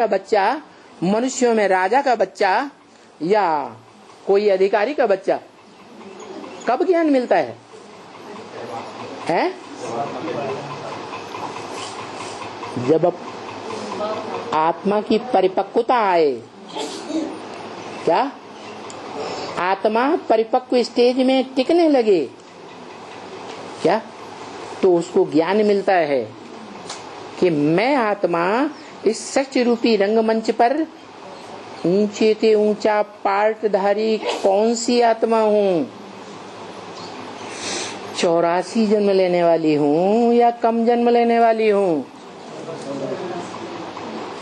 का बच्चा, मनुष्यों में राजा का बच्चा या कोई अधिकारी का बच्चा, कब ज्ञान मिलता है? जब आत्मा की परिपक्वता आए। क्या? आत्मा परिपक्व स्टेज में टिकने लगे क्या, तो उसको ज्ञान मिलता है कि मैं आत्मा इस सत्य रूपी रंगमंच पर ऊंचे से ऊंचा पार्टधारी कौन सी आत्मा हूँ? 84 जन्म लेने वाली हूँ या कम जन्म लेने वाली हूँ?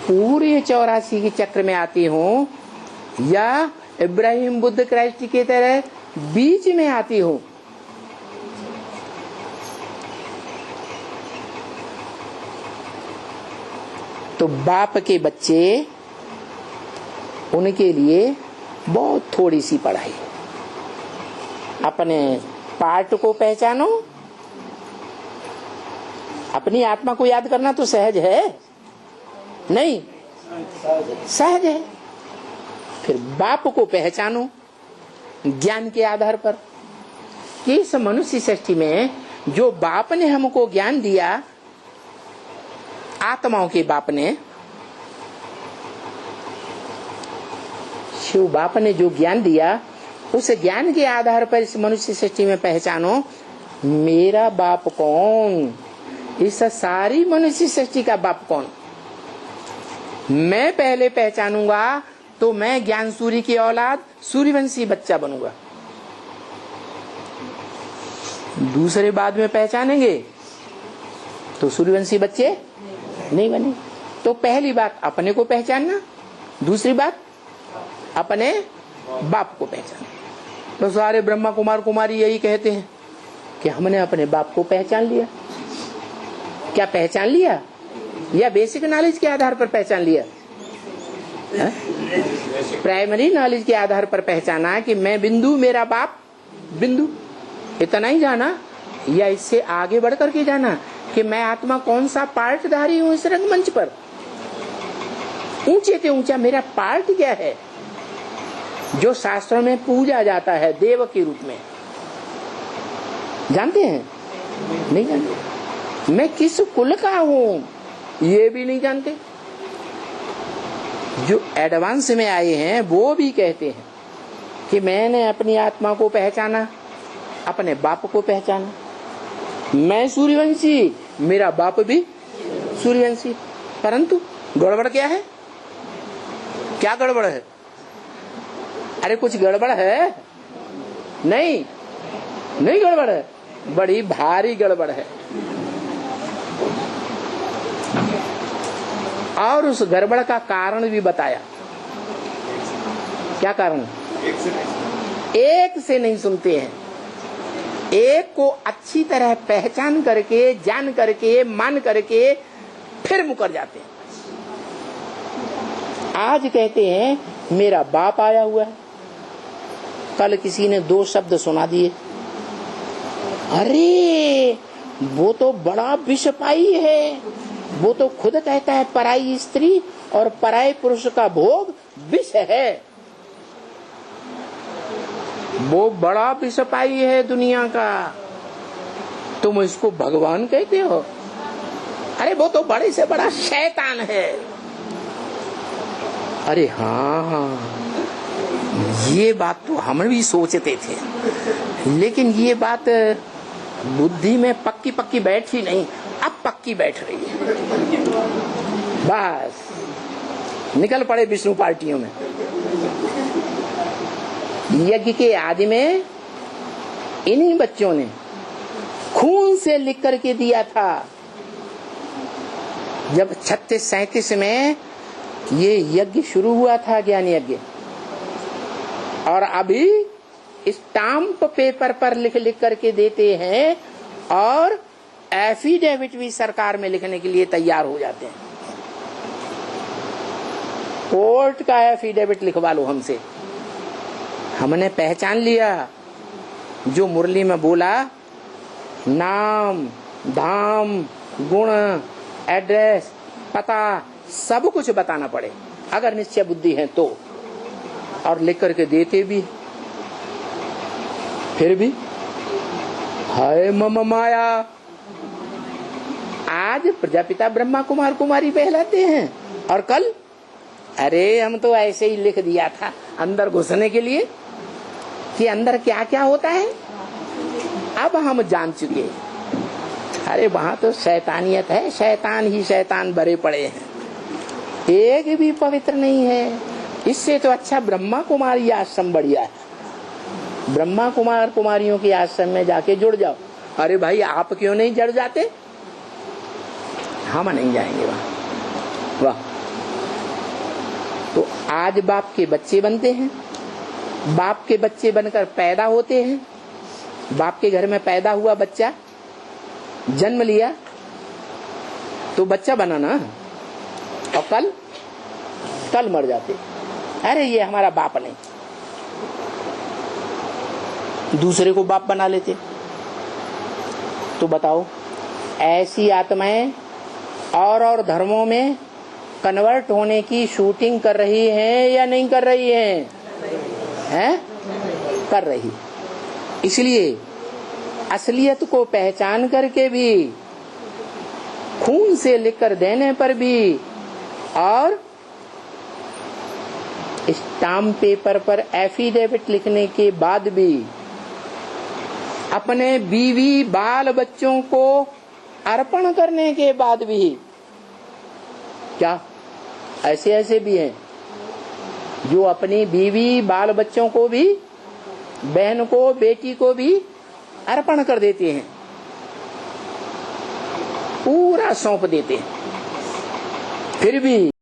पूरे 84 के चक्र में आती हूँ या इब्राहिम बुद्ध क्राइस्ट की तरह बीच में आती हूँ? तो बाप के बच्चे, उनके लिए बहुत थोड़ी सी पढ़ाई। अपने पार्ट को पहचानो, अपनी आत्मा को याद करना तो सहज है नहीं? सहज है। फिर बाप को पहचानो ज्ञान के आधार पर कि इस मनुष्य सृष्टि में जो बाप ने हमको ज्ञान दिया, आत्माओं के बाप ने, शिव बाप ने जो ज्ञान दिया, उस ज्ञान के आधार पर इस मनुष्य सृष्टि में पहचानो मेरा बाप कौन, इस सारी मनुष्य सृष्टि का बाप कौन। मैं पहले पहचानूंगा तो मैं ज्ञान सूर्य की औलाद सूर्यवंशी बच्चा बनूंगा। दूसरे बाद में पहचानेंगे तो सूर्यवंशी बच्चे नहीं बने। तो पहली बात अपने को पहचानना, दूसरी बात अपने बाप को पहचानना। तो सारे ब्रह्मा कुमार कुमारी यही कहते हैं कि हमने अपने बाप को पहचान लिया। क्या पहचान लिया या बेसिक नॉलेज के आधार पर पहचान लिया? प्राइमरी नॉलेज के आधार पर पहचाना कि मैं बिंदु, मेरा बाप बिंदु, इतना ही जाना या इससे आगे बढ़ करके जाना कि मैं आत्मा कौन सा पार्टधारी हूँ इस रंगमंच पर? ऊंचे से ऊंचा मेरा पार्ट क्या है जो शास्त्रों में पूजा जाता है देव के रूप में? जानते हैं? नहीं जानते। मैं किस कुल का हूँ ये भी नहीं जानते। जो एडवांस में आए हैं वो भी कहते हैं कि मैंने अपनी आत्मा को पहचाना, अपने बाप को पहचाना, मैं सूर्यवंशी, मेरा बाप भी सूर्यवंशी। परंतु गड़बड़ क्या है? क्या गड़बड़ है? अरे कुछ गड़बड़ है? नहीं, नहीं गड़बड़ है, बड़ी भारी गड़बड़ है। और उस गड़बड़ का कारण भी बताया। क्या कारण? एक से नहीं सुनते हैं, एक को अच्छी तरह पहचान करके, जान करके, मान करके फिर मुकर जाते हैं। आज कहते हैं मेरा बाप आया हुआ है, कल किसी ने 2 शब्द सुना दिए, अरे वो तो बड़ा विषपाई है, वो तो खुद कहता है पराई स्त्री और पराये पुरुष का भोग विष है, वो बड़ा विषपाई है दुनिया का, तुम इसको भगवान कहते हो? अरे वो तो बड़े से बड़ा शैतान है। अरे हाँ, ये बात तो हम भी सोचते थे, लेकिन ये बात बुद्धि में पक्की पक्की बैठी नहीं, अब पक्की बैठ रही है। बस निकल पड़े विष्णु पार्टियों में। यज्ञ के आदि में इन्हीं बच्चों ने खून से लिख करके दिया था। जब 36-37 में ये यज्ञ शुरू हुआ था, ज्ञान यज्ञ, और अभी स्टाम्प पेपर पर लिख लिख करके देते हैं और एफिडेविट भी सरकार में लिखने के लिए तैयार हो जाते हैं। कोर्ट का एफिडेविट लिखवा लो हमसे, हमने पहचान लिया। जो मुरली में बोला, नाम, धाम, गुण, एड्रेस, पता सब कुछ बताना पड़े अगर निश्चय बुद्धि है तो, और लिख करके देते भी, फिर भी हाय मम माया। आज प्रजापिता ब्रह्मा कुमार कुमारी कहलाते हैं, और कल अरे हम तो ऐसे ही लिख दिया था अंदर घुसने के लिए कि अंदर क्या क्या होता है, अब हम जान चुके। अरे वहां तो शैतानियत है, शैतान ही शैतान भरे पड़े हैं, एक भी पवित्र नहीं है। इससे तो अच्छा ब्रह्मा कुमारी आश्रम बढ़िया है, ब्रह्मा कुमार कुमारियों के आश्रम में जाके जुड़ जाओ। अरे भाई आप क्यों नहीं जुड़ जाते? हम नहीं जाएंगे वहां। वाह। तो आज बाप के बच्चे बनते हैं, बाप के बच्चे बनकर पैदा होते हैं। बाप के घर में पैदा हुआ बच्चा, जन्म लिया तो बच्चा बना ना, और कल मर जाते। अरे ये हमारा बाप नहीं, दूसरे को बाप बना लेते। तो बताओ ऐसी आत्माएं और धर्मों में कन्वर्ट होने की शूटिंग कर रही हैं या नहीं कर रही हैं? हैं? कर रही। इसलिए असलियत को पहचान करके भी, खून से लिखकर देने पर भी, और स्टाम्प पेपर पर एफिडेविट लिखने के बाद भी, अपने बीवी बाल बच्चों को अर्पण करने के बाद भी, क्या ऐसे ऐसे भी हैं जो अपनी बीवी बाल बच्चों को भी, बहन को, बेटी को भी अर्पण कर देते हैं, पूरा सौंप देते हैं, फिर भी